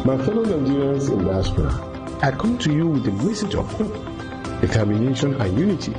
My fellow Nigerians in diaspora, I come to you with a message of hope, determination, and unity,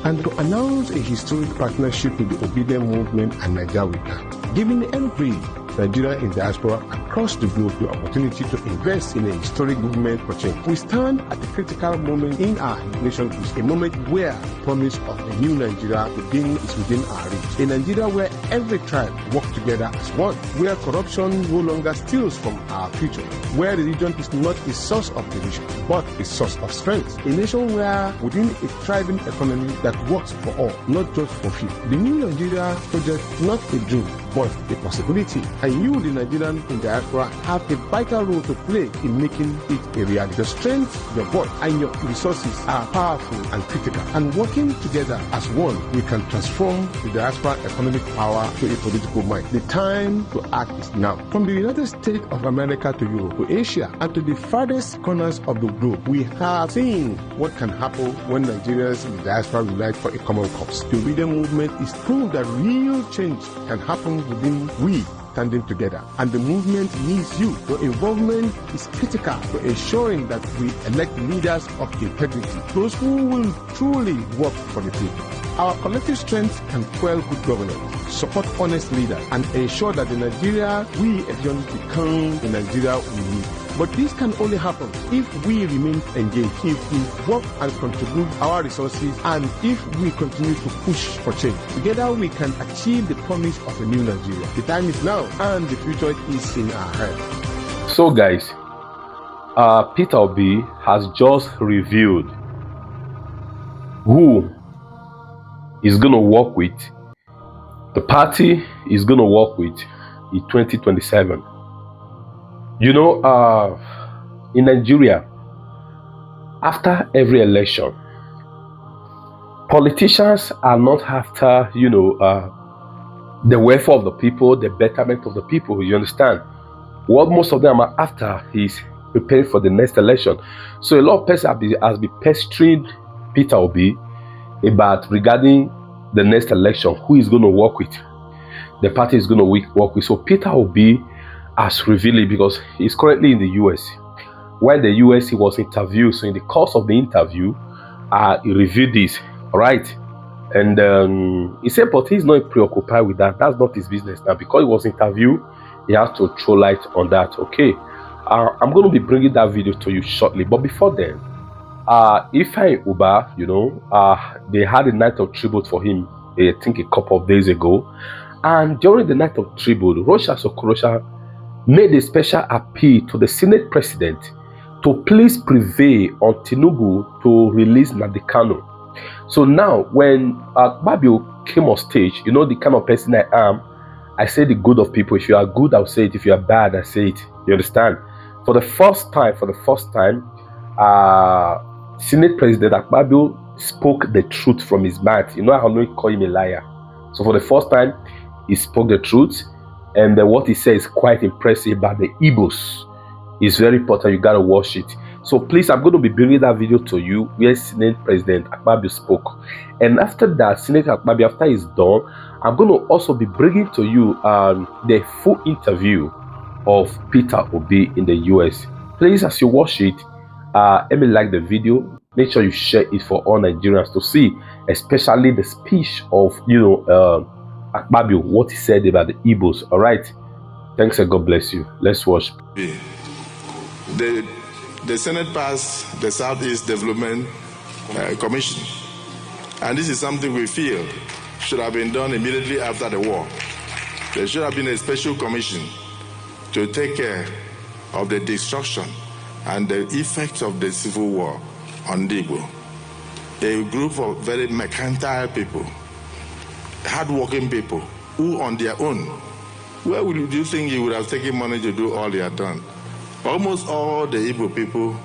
and to announce a historic partnership with the Obedient Movement and Nigeria We Can, giving every Nigerian in diaspora across the globe the opportunity to invest in a historic movement for change. We stand at a critical moment in our nation's history, a moment where the promise of a new Nigeria is within our reach. A Nigeria where every tribe works together as one, where corruption no longer steals from our future, where religion is not a source of division, but a source of strength. A nation where within a thriving economy that works for all, not just for few. The new Nigeria project, not a dream, but a possibility. And you, the Nigerian in diaspora, have a vital role to play in making it a reality. Your strength, your voice, and your resources are powerful and critical. And working together as one, we can transform the diaspora economic power to a political might. The time to act is now. From the United States of America to Europe, to Asia, and to the farthest corners of the globe, we have seen what can happen when Nigerians in the diaspora unite for a common cause. The Obedient Movement is proof that real change can happen within we standing together, and the movement needs you. Your involvement is critical to ensuring that we elect leaders of integrity, those who will truly work for the people. Our collective strength can quell good governance, support honest leaders, and ensure that the Nigeria we envision becomes the Nigeria we need. But this can only happen if we remain engaged, if we work and contribute our resources, and if we continue to push for change. Together we can achieve the promise of a new Nigeria. The time is now, and the future is in our hands. So guys, Peter Obi has just revealed who is going to work with, the party is going to work with in 2027. You know, in Nigeria, after every election, politicians are not after, the welfare of the people, the betterment of the people, you understand? What most of them are after is preparing for the next election. So a lot of persons has been pestering Peter Obi about regarding the next election, who is going to work with, the party is going to work with. So Peter Obi has revealed it because he's currently in the US. When the US he was interviewed, so in the course of the interview, he revealed this, all right? And he said, but he's not preoccupied with that. That's not his business now. Because he was interviewed, he has to throw light on that. Okay, I'm going to be bringing that video to you shortly. But before then, Ifeanyi Ubah, they had a night of tribute for him, I think a couple of days ago. And during the night of tribute, Rocha Sokorosha made a special appeal to the Senate President to please prevail on Tinubu to release Nnamdi Kanu. So now, when Akpabio came on stage, you know the kind of person I am, I say the good of people. If you are good, I'll say it. If you are bad, I say it. You understand? For the first time, Senate President Akpabio spoke the truth from his mouth. You know, I don't call him a liar. So for the first time, he spoke the truth. And what he said is quite impressive about the Igbos. It's very important. You got to watch it. So please, I'm going to be bringing that video to you where Senate President Akpabio spoke. And after that, Senator Akpabio, after he's done, I'm going to also be bringing to you the full interview of Peter Obi in the US. Please, as you watch it, let me like the video. Make sure you share it for all Nigerians to see, especially the speech of, Akpabio, what he said about the Igbos. All right. Thanks and God bless you. Let's watch. The Senate passed the Southeast Development Commission. And this is something we feel should have been done immediately after the war. There should have been a special commission to take care of the destruction and the effects of the civil war on the Igbo. A group of very mercantile people, hardworking people, who on their own, where would you think you would have taken money to do all you had done? Almost all the Igbo people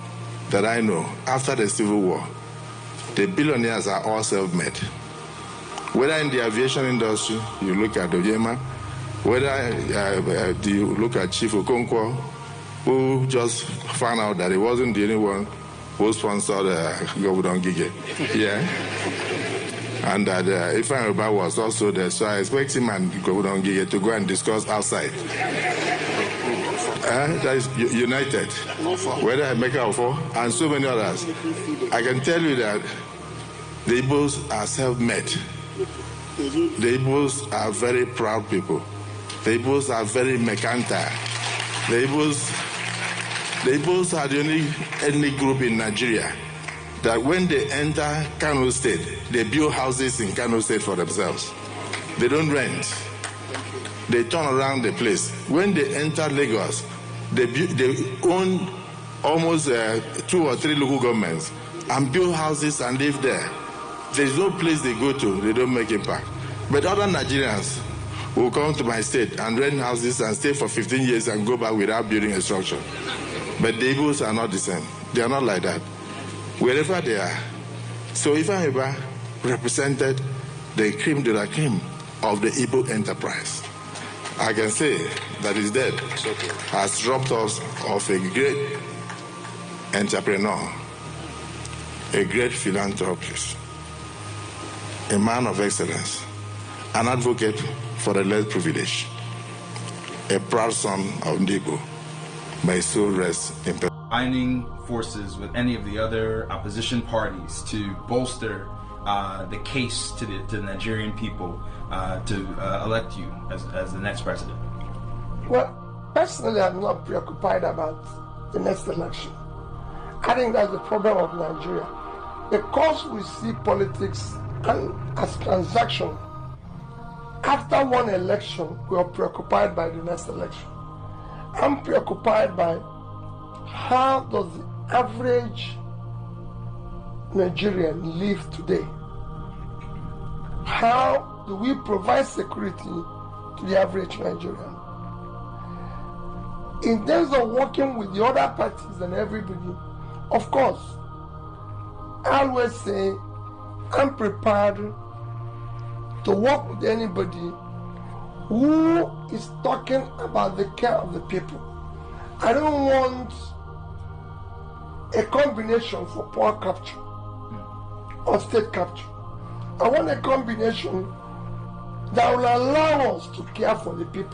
that I know, after the Civil War, the billionaires are all self-made. Whether in the aviation industry, you look at Oyema, whether you look at Chief Okonkwo, who just found out that he wasn't the only one who sponsored Governor Gige. Yeah. And that Ifeanyi Ubah was also there. So I expect him and Governor Gige to go and discuss outside. that is united, whether Emeka Ofo and so many others. I can tell you that the Igbos are self-made. The Igbos are very proud people. The Igbos are very mercantile. The Igbos are the only ethnic group in Nigeria that when they enter Kano State, they build houses in Kano State for themselves. They don't rent. They turn around the place. When they enter Lagos, they own almost 2 or 3 local governments and build houses and live there. There's no place they go to, they don't make impact. But other Nigerians will come to my state and rent houses and stay for 15 years and go back without building a structure. But the Igbos are not the same. They are not like that. Wherever they are. So Ifeanyi Ubah represented the creme de la creme of the Igbo enterprise. I can say that his death has robbed us of a great entrepreneur, a great philanthropist, a man of excellence, an advocate for the less privileged, a proud son of Igbo. May his soul rest in peace. Joining forces with any of the other opposition parties to bolster the case to the Nigerian people to elect you as the next president? Well, personally, I'm not preoccupied about the next election. I think that's the problem of Nigeria. Because we see politics as transaction, after one election, we are preoccupied by the next election. I'm preoccupied by how does the average Nigerian live today? How do we provide security to the average Nigerian? In terms of working with the other parties and everybody, of course, I always say I'm prepared to work with anybody who is talking about the care of the people. I don't want a combination for power capture or state capture. I want a combination that will allow us to care for the people.